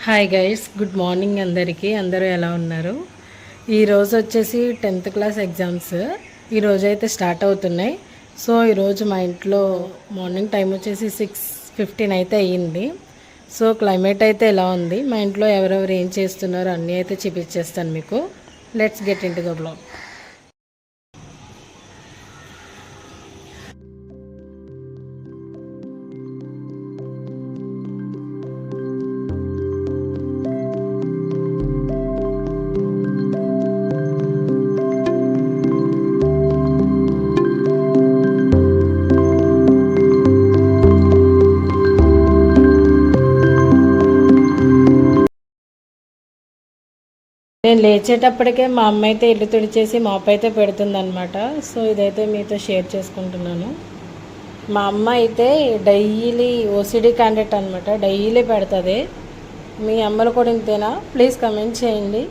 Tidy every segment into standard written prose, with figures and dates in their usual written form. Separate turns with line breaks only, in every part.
Hi guys, good morning అందరికీ. అందరూ ఎలా ఉన్నారు? ఈరోజు వచ్చేసి 10th క్లాస్ ఎగ్జామ్స్ ఈరోజు అయితే స్టార్ట్ అవుతున్నాయి. సో ఈరోజు మా ఇంట్లో మార్నింగ్ టైం వచ్చేసి 6:15 అయితే అయ్యింది. సో క్లైమేట్ అయితే ఎలా ఉంది, మా ఇంట్లో ఎవరెవరు ఏం చేస్తున్నారో అన్నీ అయితే చూపించేస్తాను మీకు. Let's get in to the blog. నేను లేచేటప్పటికే మా అమ్మ అయితే ఇల్లు తుడిచేసి మాప్ అయితే పెడుతుందనమాట. సో ఇదైతే మీతో షేర్ చేసుకుంటున్నాను. మా అమ్మ అయితే డైలీ ఓసిడి క్యాండిడేట్ అనమాట, డైలీ పెడుతుంది. మీ అమ్మలు కూడా ఇంతేనా? ప్లీజ్ కమెంట్ చేయండి.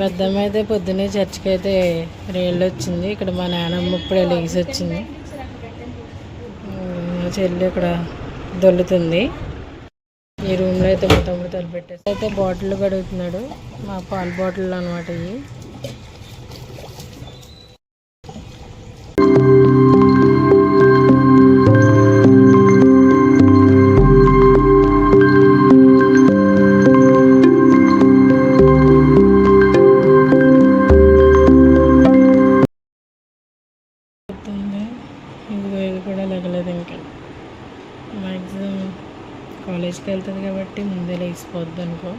పెద్దమ్మ అయితే పొద్దున్నే చర్చికి అయితే రేళ్ళు వచ్చింది. ఇక్కడ మా నాన్నమ్మ ఇప్పుడే లేచి వచ్చింది. చెల్లి ఇక్కడ దొల్లుతుంది. ఈ రూమ్లో అయితే మా తమ్ముడు తలపెట్టేసి అయితే బాటిల్ కడుగుతున్నాడు. మా పాల బాటిల్ అనమాట ఇవి. ఇది కూడా లగలేదు. ఇంకా మ్యాక్సిమం కాలేజ్కి వెళ్తుంది కాబట్టి ముందే లేచిపోద్ది అనుకో.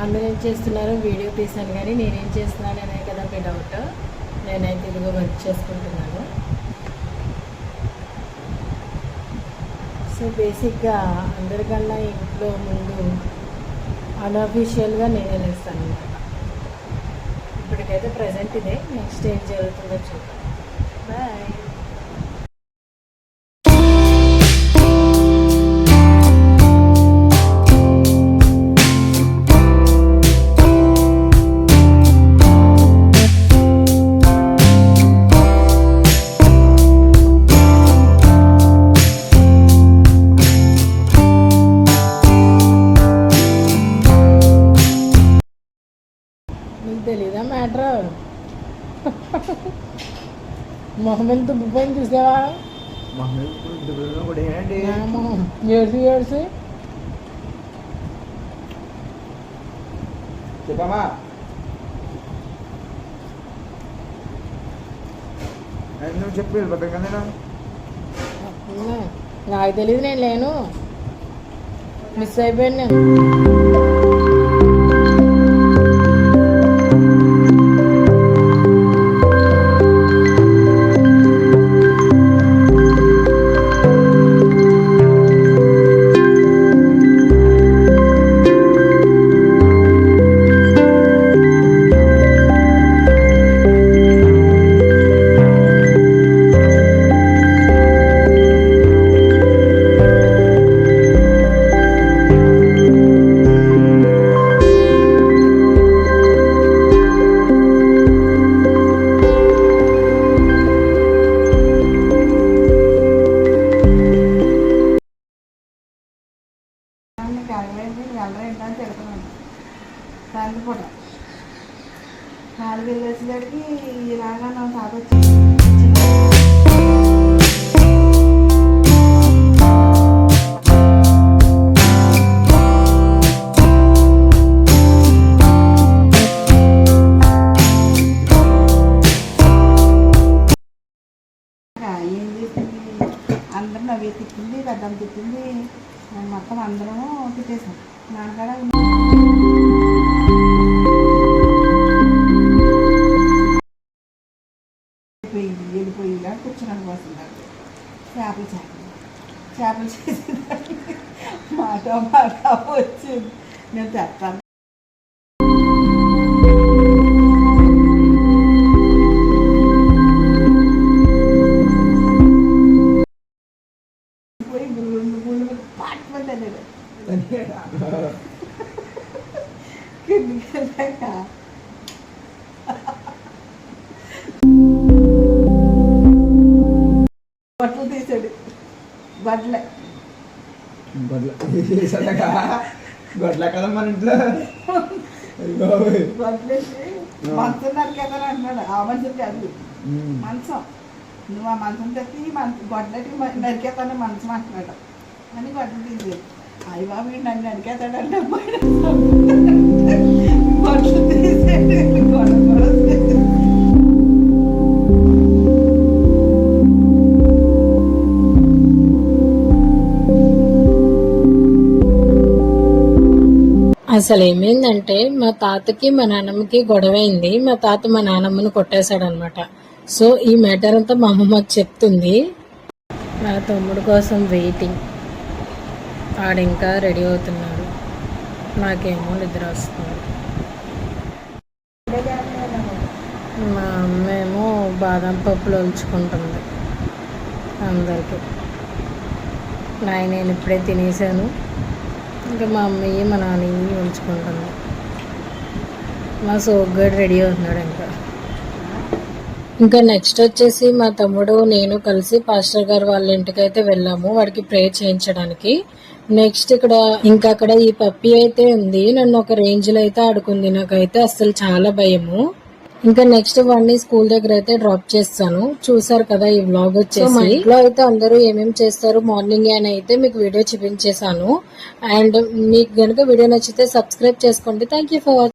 అందరూ ఏం చేస్తున్నారు, వీడియో తీసాను కానీ నేనేం చేస్తున్నాను అనే కదా మీ డౌట్. నేనైతే ఇదిగో వర్క్ చేసుకుంటున్నాను. సో బేసిక్గా అందరికన్నా ఇంట్లో ముందు అన్అఫీషియల్గా నేనే లేస్తాను అనమాట. ఇప్పటికైతే ప్రజెంట్ ఇదే, నెక్స్ట్ ఏం జరుగుతుందో చూద్దాం. బాయ్. తెలీదా మ్యాటర్? మొహమ్మద్ తుబ్బిపోయింది చూసావా? ఏడ్చి ఏడ్చి
చెప్పమ్మా. నువ్వు చెప్పి వెళ్ళిపోతాను కదా.
నాకు తెలీదు, నేను లేను, మిస్ అయిపోయాను నేను.
అవి తిట్టింది, పెద్దమ్మ తిట్టింది, మొత్తం అందరం తిట్టేసాం. నాన్నకాడ వెళ్ళిపోయి ఇలా కూర్చున్నాను కోసం చేపలు చేసేదాన్ని మాట వచ్చింది. నేను తెస్తాను పోయి గుళ్ళు గుళ్ళు పాటిపోతే కిందికెళ్ళాక బట్టలు తీసాడు. బట్టలే
గొడ్ల కదా మన ఇంట్లో.
బట్టలేసి మంచం నరికేతాను అంటున్నాడు. ఆ మనిషిని కాదు, మంచం. నువ్వు ఆ మంచం తెచ్చి గొడ్లకి నరికేతాను మంచం అంటున్నాడు అని గొడ్డలు తీసేది. అయ్యి బాబు నన్ను నరికేతాడంటే గొడ్లు తీసేది గొడవ గొడవ.
అసలు ఏమైందంటే మా తాతకి మా నాన్నమ్మకి గొడవైంది. మా తాత మా నాన్నమ్మని కొట్టేశాడు అనమాట. సో ఈ మ్యాటర్ అంతా మా అమ్మ మాకు చెప్తుంది. నా తమ్ముడు కోసం వెయిటింగ్. వాడు ఇంకా రెడీ అవుతున్నాడు. నాకేమో నిద్ర వస్తుంది. మా అమ్మ ఏమో బాదం పప్పులు ఒలుచుకుంటుంది అందరికీ. నేను ఇప్పుడే తినేసాను. ఇంకా మా అమ్మయ్య మా నాన్నయ్య ఉంచుకుంటుంది. మా సోగ్గాడు రెడీ అవుతున్నాడు. ఇంకా నెక్స్ట్ వచ్చేసి మా తమ్ముడు నేను కలిసి పాస్టర్ గారు వాళ్ళ ఇంటికి అయితే వెళ్ళాము వాడికి ప్రేయర్ చేయించడానికి. నెక్స్ట్ అక్కడ ఈ పప్పి అయితే ఉంది. నన్ను ఒక రేంజ్ లో అయితే ఆడుకుంది. నాకైతే అసలు చాలా భయము. ఇంకా నెక్స్ట్ వాడిని స్కూల్ దగ్గర అయితే డ్రాప్ చేస్తాను. చూసారు కదా ఈ వ్లాగ్ వచ్చేసి. మా ఇంట్లో అయితే అందరూ ఏమేమి చేస్తారు మార్నింగ్ అని అయితే మీకు వీడియో చూపించేశాను. అండ్ మీకు గనుక వీడియో నచ్చితే సబ్స్క్రైబ్ చేసుకోండి. Thank you for watching.